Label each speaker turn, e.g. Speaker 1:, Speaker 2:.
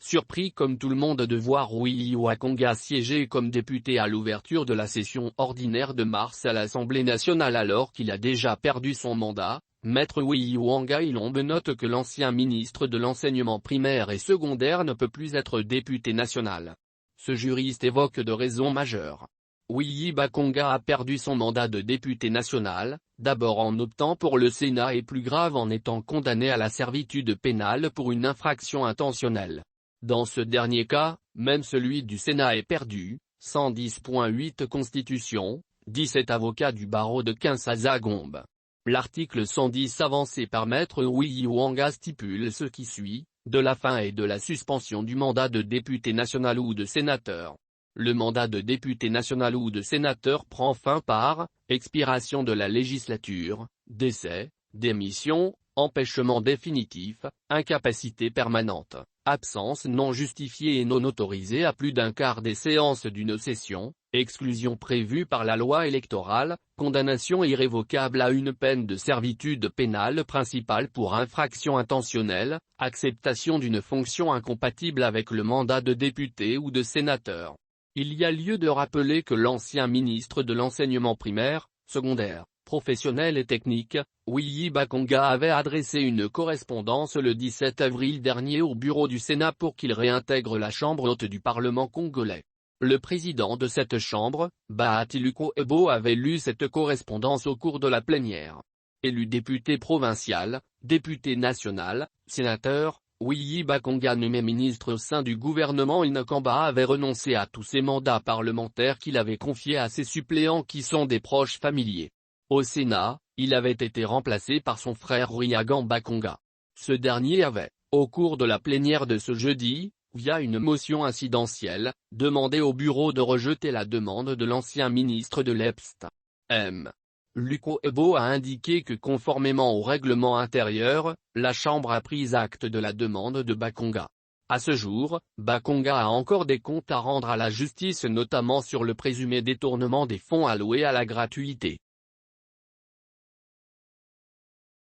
Speaker 1: surpris comme tout le monde de voir Willy Wakonga siéger comme député à l'ouverture de la session ordinaire de mars à l'Assemblée nationale alors qu'il a déjà perdu son mandat. Maître Willy Wanga Ilombe note que l'ancien ministre de l'enseignement primaire et secondaire ne peut plus être député national. Ce juriste évoque deux raisons majeures. Willy Bakonga a perdu son mandat de député national, d'abord en optant pour le Sénat et plus grave en étant condamné à la servitude pénale pour une infraction intentionnelle. Dans ce dernier cas, même celui du Sénat est perdu. 110.8 Constitution, 17 avocats du barreau de Kinshasa-Gombe. L'article 110 avancé par Maître Willy Wanga stipule ce qui suit, de la fin et de la suspension du mandat de député national ou de sénateur. Le mandat de député national ou de sénateur prend fin par expiration de la législature, décès, démission, empêchement définitif, incapacité permanente, absence non justifiée et non autorisée à plus d'un quart des séances d'une session, exclusion prévue par la loi électorale, condamnation irrévocable à une peine de servitude pénale principale pour infraction intentionnelle, acceptation d'une fonction incompatible avec le mandat de député ou de sénateur. Il y a lieu de rappeler que l'ancien ministre de l'enseignement primaire, secondaire, professionnel et technique, Willy Bakonga avait adressé une correspondance le 17 avril dernier au bureau du Sénat pour qu'il réintègre la chambre haute du Parlement congolais. Le président de cette chambre, Bahati Lukwebo avait lu cette correspondance au cours de la plénière. Élu député provincial, député national, sénateur, Willy Bakonga nommé ministre au sein du gouvernement Inakamba avait renoncé à tous ses mandats parlementaires qu'il avait confiés à ses suppléants qui sont des proches familiers. Au Sénat, il avait été remplacé par son frère Ryagan Bakonga. Ce dernier avait, au cours de la plénière de ce jeudi, via une motion incidentielle, demandé au bureau de rejeter la demande de l'ancien ministre de l'Est. M. Lukwebo a indiqué que conformément au règlement intérieur, la Chambre a pris acte de la demande de Bakonga. À ce jour, Bakonga a encore des comptes à rendre à la justice notamment sur le présumé détournement des fonds alloués à la gratuité.